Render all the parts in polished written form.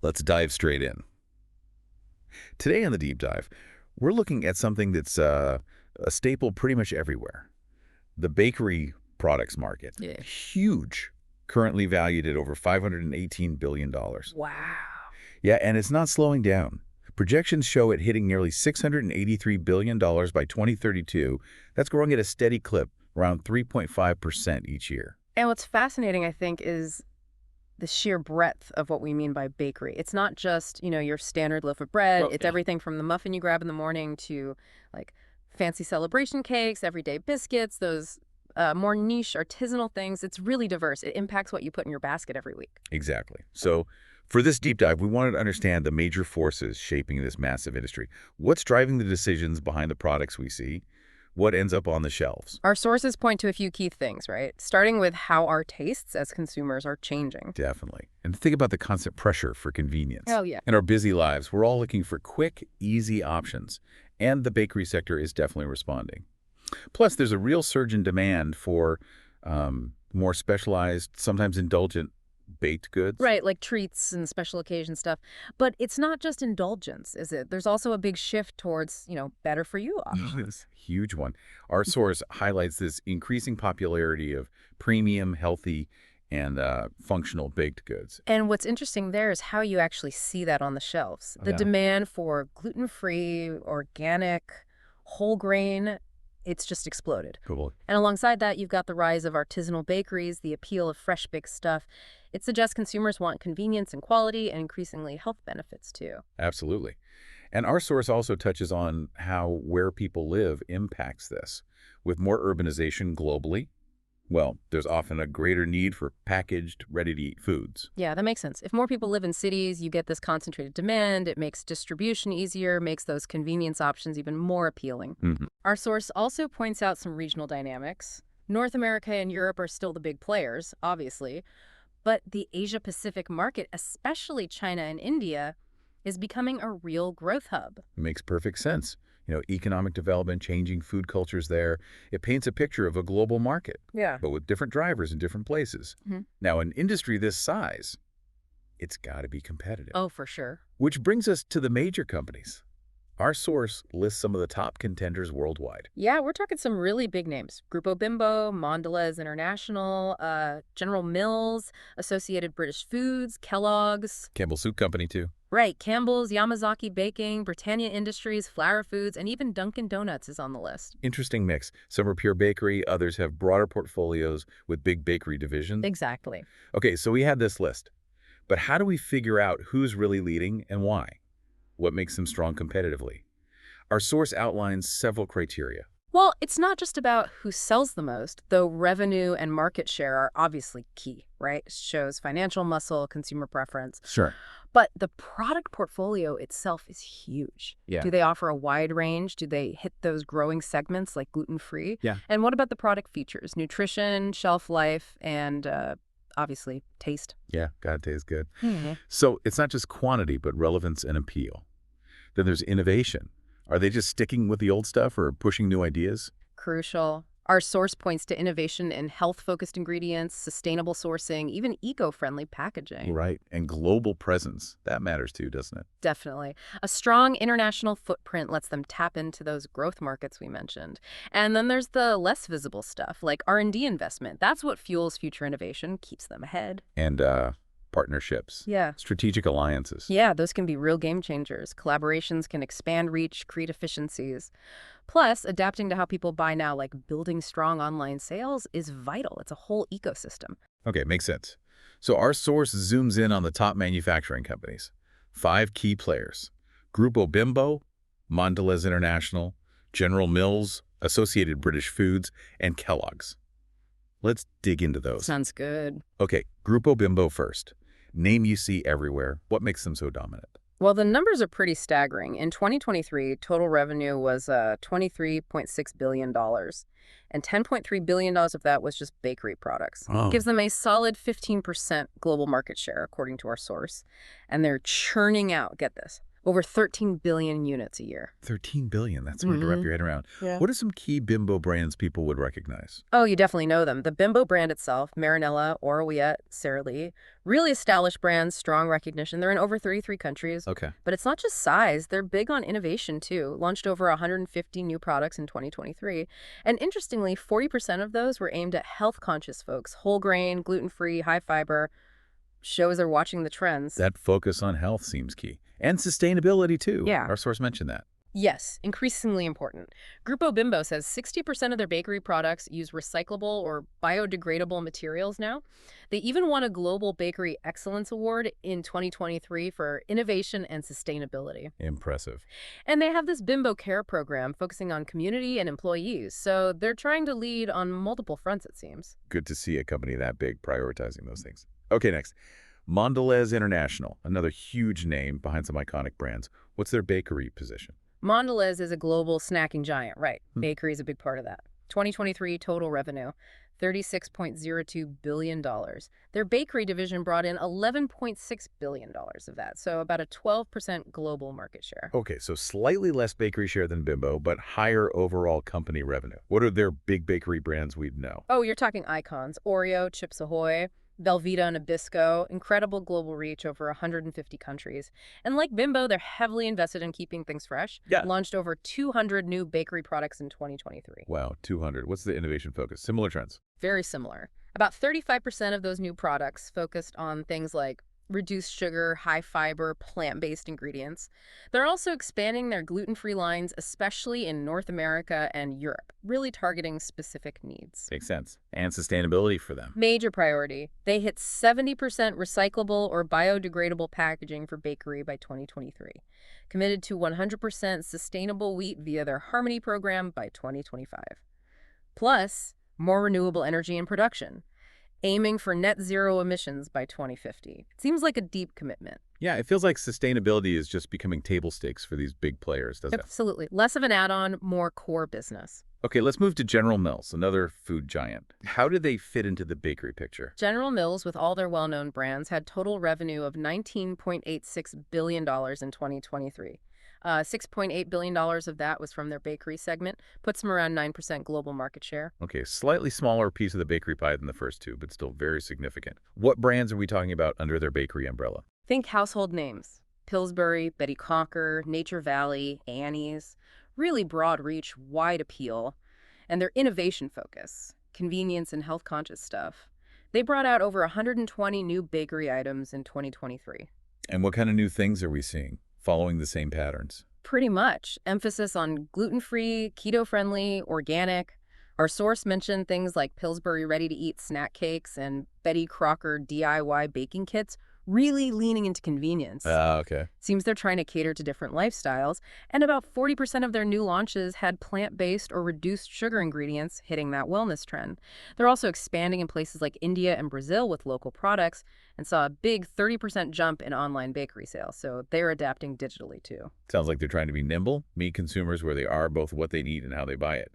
Let's dive straight in. Today on the deep dive, we're looking at something that's a staple pretty much everywhere. The bakery products market. Yeah. Huge. Currently valued at over $518 billion. Wow. Yeah, and it's not slowing down. Projections show it hitting nearly $683 billion by 2032. That's growing at a steady clip, around 3.5% each year. And what's fascinating, I think, is the sheer breadth of what we mean by bakery. It's not just, your standard loaf of bread. Well, It's yeah. everything from the muffin you grab in the morning to, like, fancy celebration cakes, everyday biscuits, those more niche artisanal things. It's really diverse. It impacts what you put in your basket every week. Exactly. So for this deep dive, we wanted to understand the major forces shaping this massive industry. What's driving the decisions behind the products we see? What ends up on the shelves? Our sources point to a few key things, right? Starting with how our tastes as consumers are changing. Definitely. And think about the constant pressure for convenience. Oh, yeah. In our busy lives, we're all looking for quick, easy options. And the bakery sector is definitely responding. Plus, there's a real surge in demand for more specialized, sometimes indulgent baked goods. Right, like treats and special occasion stuff. But it's not just indulgence, is it? There's also a big shift towards, better for you options. Huge one. Our source highlights this increasing popularity of premium, healthy, and functional baked goods. And what's interesting there is how you actually see that on the shelves. The Yeah. demand for gluten-free, organic, whole grain, it's just exploded. Cool. And alongside that, you've got the rise of artisanal bakeries, the appeal of fresh baked stuff. It suggests consumers want convenience and quality and increasingly health benefits too. Absolutely. And our source also touches on how where people live impacts this. With more urbanization globally, well, there's often a greater need for packaged, ready-to-eat foods. Yeah, that makes sense. If more people live in cities, you get this concentrated demand. It makes distribution easier, makes those convenience options even more appealing. Our source also points out some regional dynamics. North America and Europe are still the big players, obviously, but the Asia-Pacific market, especially China and India, is becoming a real growth hub. It makes perfect sense. Economic development, changing food cultures there. It paints a picture of a global market, Yeah. but with different drivers in different places. Now, an industry this size, it's got to be competitive. Oh, for sure. Which brings us to the major companies. Our source lists some of the top contenders worldwide. Yeah, we're talking some really big names. Grupo Bimbo, Mondelez International, General Mills, Associated British Foods, Kellogg's. Campbell Soup Company, too. Right, Campbell's, Yamazaki Baking, Britannia Industries, Flour Foods, and even Dunkin' Donuts is on the list. Interesting mix. Some are pure bakery, others have broader portfolios with big bakery divisions. Exactly. Okay, so we had this list. But how do we figure out who's really leading and why? What makes them strong competitively? Our source outlines several criteria. Well, it's not just about who sells the most, though revenue and market share are obviously key, right? It shows financial muscle, consumer preference. Sure. But the product portfolio itself is huge. Yeah. Do they offer a wide range? Do they hit those growing segments like gluten-free? Yeah. And what about the product features? Nutrition, shelf life, and obviously taste. Yeah, gotta taste good. So it's not just quantity, but relevance and appeal. Then there's innovation. Are they just sticking with the old stuff or pushing new ideas? Crucial. Our source points to innovation in health-focused ingredients, sustainable sourcing, even eco-friendly packaging. Right. And global presence. That matters too, doesn't it? Definitely. A strong international footprint lets them tap into those growth markets we mentioned. And then there's the less visible stuff, like R&D investment. That's what fuels future innovation, keeps them ahead. And partnerships. Yeah. Strategic alliances. Yeah, those can be real game changers. Collaborations can expand reach, create efficiencies. Plus, adapting to how people buy now, like building strong online sales, is vital. It's a whole ecosystem. Okay, makes sense. So our source zooms in on the top manufacturing companies. 5 key players. Grupo Bimbo, Mondelez International, General Mills, Associated British Foods, and Kellogg's. Let's dig into those. Sounds good. Okay, Grupo Bimbo first. Name you see everywhere. What makes them so dominant? Well, the numbers are pretty staggering. In 2023, total revenue was $23.6 billion, and $10.3 billion of that was just bakery products. Oh. Gives them a solid 15% global market share, according to our source. And they're churning out, get this, Over 13 billion units a year. 13 billion. That's hard to wrap your head around. Yeah. What are some key Bimbo brands people would recognize? Oh, you definitely know them. The Bimbo brand itself, Marinella, Oreoette, Sara Lee, really established brands, strong recognition. They're in over 33 countries. Okay. But it's not just size. They're big on innovation, too. Launched over 150 new products in 2023. And interestingly, 40% of those were aimed at health-conscious folks. Whole grain, gluten-free, high fiber. Shows they're watching the trends. That focus on health seems key. And sustainability, too. Yeah. Our source mentioned that. Yes, increasingly important. Grupo Bimbo says 60% of their bakery products use recyclable or biodegradable materials now. They even won a Global Bakery Excellence Award in 2023 for innovation and sustainability. Impressive. And they have this Bimbo Care program focusing on community and employees, so they're trying to lead on multiple fronts, it seems. Good to see a company that big prioritizing those things. Okay, next. Mondelez International, another huge name behind some iconic brands. What's their bakery position? Mondelez is a global snacking giant, right? Bakery is a big part of that. 2023 total revenue, $36.02 billion. Their bakery division brought in $11.6 billion of that, so about a 12% global market share. Okay, so slightly less bakery share than Bimbo, but higher overall company revenue. What are their big bakery brands we'd know? Oh, you're talking icons. Oreo, Chips Ahoy, Velveeta and Nabisco, incredible global reach over 150 countries. And like Bimbo, they're heavily invested in keeping things fresh. Yeah. Launched over 200 new bakery products in 2023. Wow, 200. What's the innovation focus? Similar trends. Very similar. About 35% of those new products focused on things like reduced sugar, high fiber, plant-based ingredients. They're also expanding their gluten-free lines, especially in North America and Europe, really targeting specific needs. Makes sense. And sustainability for them. Major priority. They hit 70% recyclable or biodegradable packaging for bakery by 2023. Committed to 100% sustainable wheat via their Harmony program by 2025. Plus, more renewable energy in production, aiming for net zero emissions by 2050. It seems like a deep commitment. Yeah, it feels like sustainability is just becoming table stakes for these big players, doesn't it? Absolutely. Less of an add-on, more core business. Okay, let's move to General Mills, another food giant. How do they fit into the bakery picture? General Mills, with all their well-known brands, had total revenue of $19.86 billion in 2023. $6.8 billion of that was from their bakery segment, puts them around 9% global market share. Okay, slightly smaller piece of the bakery pie than the first two, but still very significant. What brands are we talking about under their bakery umbrella? Think household names. Pillsbury, Betty Crocker, Nature Valley, Annie's. Really broad reach, wide appeal. And their innovation focus, convenience and health-conscious stuff. They brought out over 120 new bakery items in 2023. And what kind of new things are we seeing, following the same patterns? Pretty much. Emphasis on gluten-free, keto-friendly, organic. Our source mentioned things like Pillsbury ready-to-eat snack cakes and Betty Crocker DIY baking kits, really leaning into convenience. Okay. Seems they're trying to cater to different lifestyles, and about 40% of their new launches had plant-based or reduced sugar ingredients, hitting that wellness trend. They're also expanding in places like India and Brazil with local products, and saw a big 30% jump in online bakery sales, so they're adapting digitally too. Sounds like they're trying to be nimble, meet consumers where they are, both what they need and how they buy it.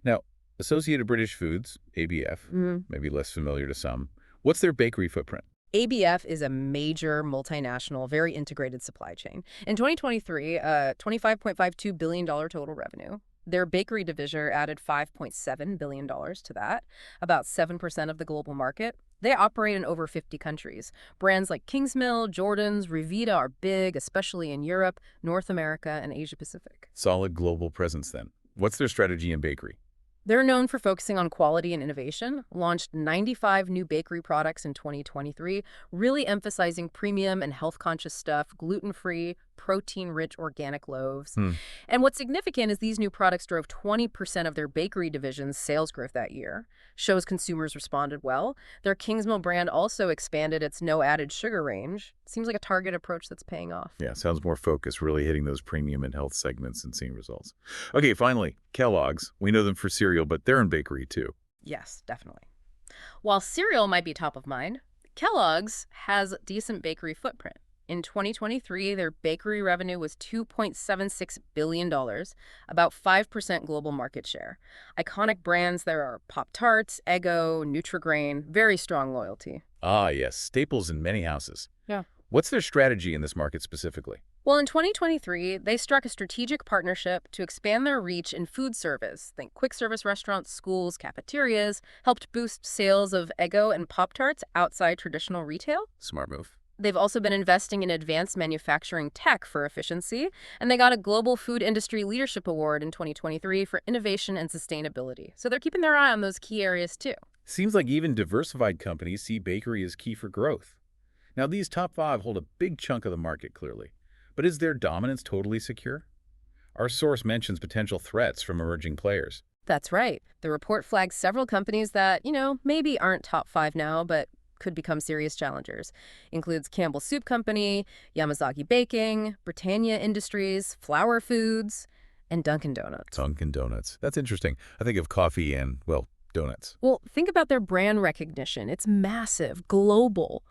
Now, Associated British Foods, ABF, maybe less familiar to some. What's their bakery footprint? ABF is a major multinational, very integrated supply chain. In 2023, $25.52 billion total revenue. Their bakery division added $5.7 billion to that, about 7% of the global market. They operate in over 50 countries. Brands like Kingsmill, Jordan's, Revita are big, especially in Europe, North America, and Asia Pacific. Solid global presence then. What's their strategy in bakery? They're known for focusing on quality and innovation, launched 95 new bakery products in 2023, really emphasizing premium and health-conscious stuff, gluten-free, protein-rich organic loaves. And what's significant is these new products drove 20% of their bakery division's sales growth that year. Shows consumers responded well. Their Kingsmill brand also expanded its no-added sugar range. Seems like a target approach that's paying off. Yeah, sounds more focused, really hitting those premium and health segments and seeing results. Okay, finally, Kellogg's. We know them for cereal, but they're in bakery too. Yes, definitely. While cereal might be top of mind, Kellogg's has a decent bakery footprint. In 2023, their bakery revenue was $2.76 billion, about 5% global market share. Iconic brands there are Pop-Tarts, Eggo, Nutri-Grain, very strong loyalty. Ah, yes, staples in many houses. Yeah. What's their strategy in this market specifically? Well, in 2023, they struck a strategic partnership to expand their reach in food service. Think quick service restaurants, schools, cafeterias, helped boost sales of Eggo and Pop-Tarts outside traditional retail. Smart move. They've also been investing in advanced manufacturing tech for efficiency, and they got a Global Food Industry Leadership Award in 2023 for innovation and sustainability. So they're keeping their eye on those key areas too. Seems like even diversified companies see bakery as key for growth. Now, these top 5 hold a big chunk of the market, clearly. But is their dominance totally secure? Our source mentions potential threats from emerging players. That's right. The report flags several companies that, maybe aren't top 5 now, but could become serious challengers. Includes Campbell Soup Company, Yamazaki Baking, Britannia Industries, Flour Foods, and Dunkin' Donuts. Dunkin' Donuts. That's interesting. I think of coffee and, well, donuts. Well, think about their brand recognition. It's massive, global,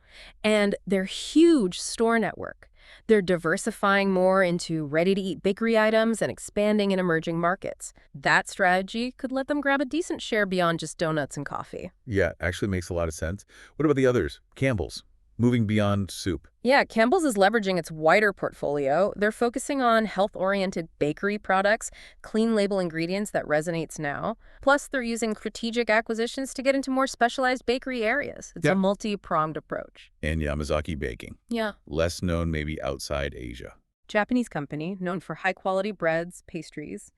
and their huge store network. They're diversifying more into ready-to-eat bakery items and expanding in emerging markets. That strategy could let them grab a decent share beyond just donuts and coffee. Yeah, actually makes a lot of sense. What about the others? Campbell's, moving beyond soup. Yeah, Campbell's is leveraging its wider portfolio. They're focusing on health-oriented bakery products, clean label ingredients that resonates now. Plus, they're using strategic acquisitions to get into more specialized bakery areas. It's a multi-pronged approach. And Yamazaki Baking. Yeah. Less known maybe outside Asia. Japanese company known for high-quality breads, pastries.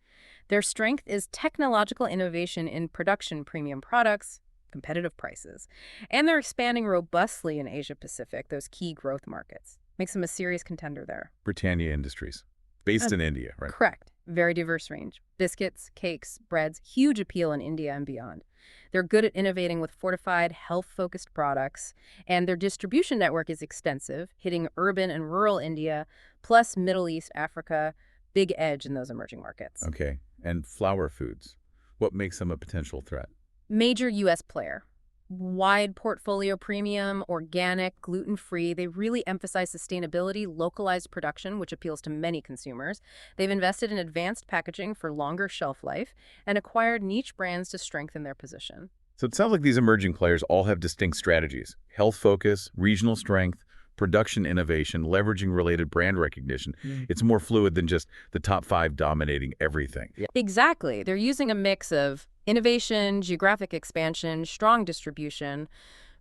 Their strength is technological innovation in production premium products, competitive prices, and they're expanding robustly in Asia-Pacific, those key growth markets. Makes them a serious contender there. Britannia Industries, based in India, right? Correct. Very diverse range. Biscuits, cakes, breads, huge appeal in India and beyond. They're good at innovating with fortified, health-focused products, and their distribution network is extensive, hitting urban and rural India, plus Middle East, Africa, big edge in those emerging markets. Okay. And Flour Foods. What makes them a potential threat? Major U.S. player. Wide portfolio premium, organic, gluten-free. They really emphasize sustainability, localized production, which appeals to many consumers. They've invested in advanced packaging for longer shelf life and acquired niche brands to strengthen their position. So it sounds like these emerging players all have distinct strategies. Health focus, regional strength, production innovation, leveraging related brand recognition. It's more fluid than just the top 5 dominating everything. Yeah. Exactly. They're using a mix of innovation, geographic expansion, strong distribution,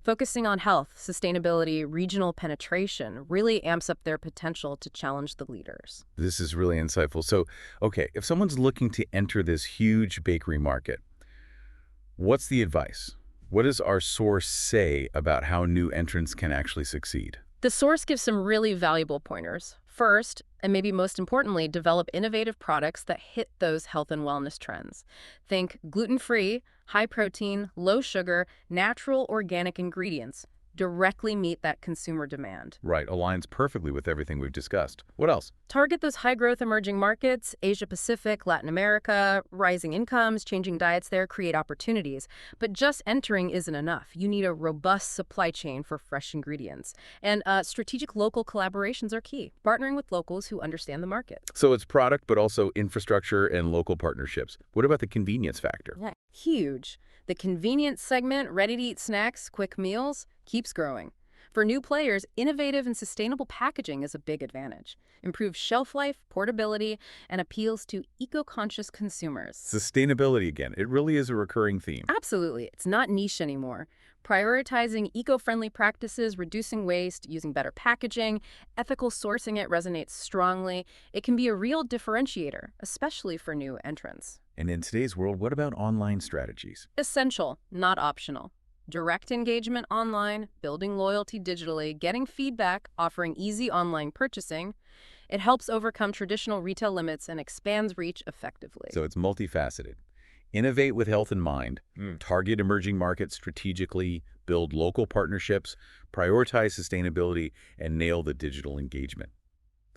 focusing on health, sustainability, regional penetration, really amps up their potential to challenge the leaders. This is really insightful. So, okay, if someone's looking to enter this huge bakery market, what's the advice? What does our source say about how new entrants can actually succeed? The source gives some really valuable pointers. First, and maybe most importantly, develop innovative products that hit those health and wellness trends. Think gluten-free, high-protein, low-sugar, natural organic ingredients. Directly meet that consumer demand. Right, aligns perfectly with everything we've discussed. What else? Target those high-growth emerging markets, Asia-Pacific, Latin America, rising incomes, changing diets there create opportunities. But just entering isn't enough. You need a robust supply chain for fresh ingredients. And strategic local collaborations are key, partnering with locals who understand the market. So it's product, but also infrastructure and local partnerships. What about the convenience factor? Yeah. Huge. The convenience segment, ready-to-eat snacks, quick meals, keeps growing. For new players, innovative and sustainable packaging is a big advantage. Improves shelf life, portability, and appeals to eco-conscious consumers. Sustainability again. It really is a recurring theme. Absolutely. It's not niche anymore. Prioritizing eco-friendly practices, reducing waste, using better packaging, ethical sourcing it resonates strongly. It can be a real differentiator, especially for new entrants. And in today's world, what about online strategies? Essential, not optional. Direct engagement online, building loyalty digitally, getting feedback, offering easy online purchasing. It helps overcome traditional retail limits and expands reach effectively. So it's multifaceted. Innovate with health in mind, target emerging markets strategically, build local partnerships, prioritize sustainability, and nail the digital engagement.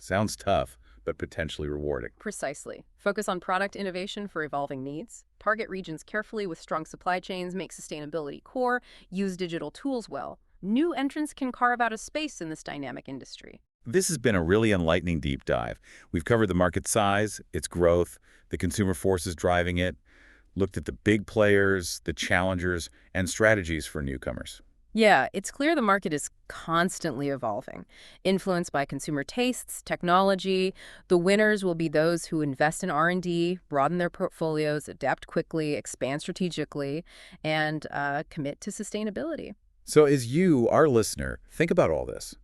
Sounds tough, but potentially rewarding. Precisely. Focus on product innovation for evolving needs. Target regions carefully with strong supply chains, make sustainability core, use digital tools well. New entrants can carve out a space in this dynamic industry. This has been a really enlightening deep dive. We've covered the market size, its growth, the consumer forces driving it, looked at the big players, the challengers, and strategies for newcomers. Yeah, it's clear the market is constantly evolving, influenced by consumer tastes, technology. The winners will be those who invest in R&D, broaden their portfolios, adapt quickly, expand strategically, and commit to sustainability. So as you, our listener, think about all this,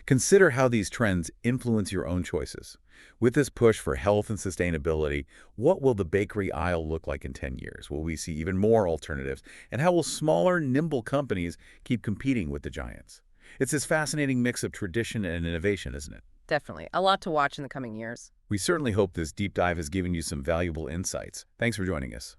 consider how these trends influence your own choices. With this push for health and sustainability, what will the bakery aisle look like in 10 years? Will we see even more alternatives? And how will smaller, nimble companies keep competing with the giants? It's this fascinating mix of tradition and innovation, isn't it? Definitely. A lot to watch in the coming years. We certainly hope this deep dive has given you some valuable insights. Thanks for joining us.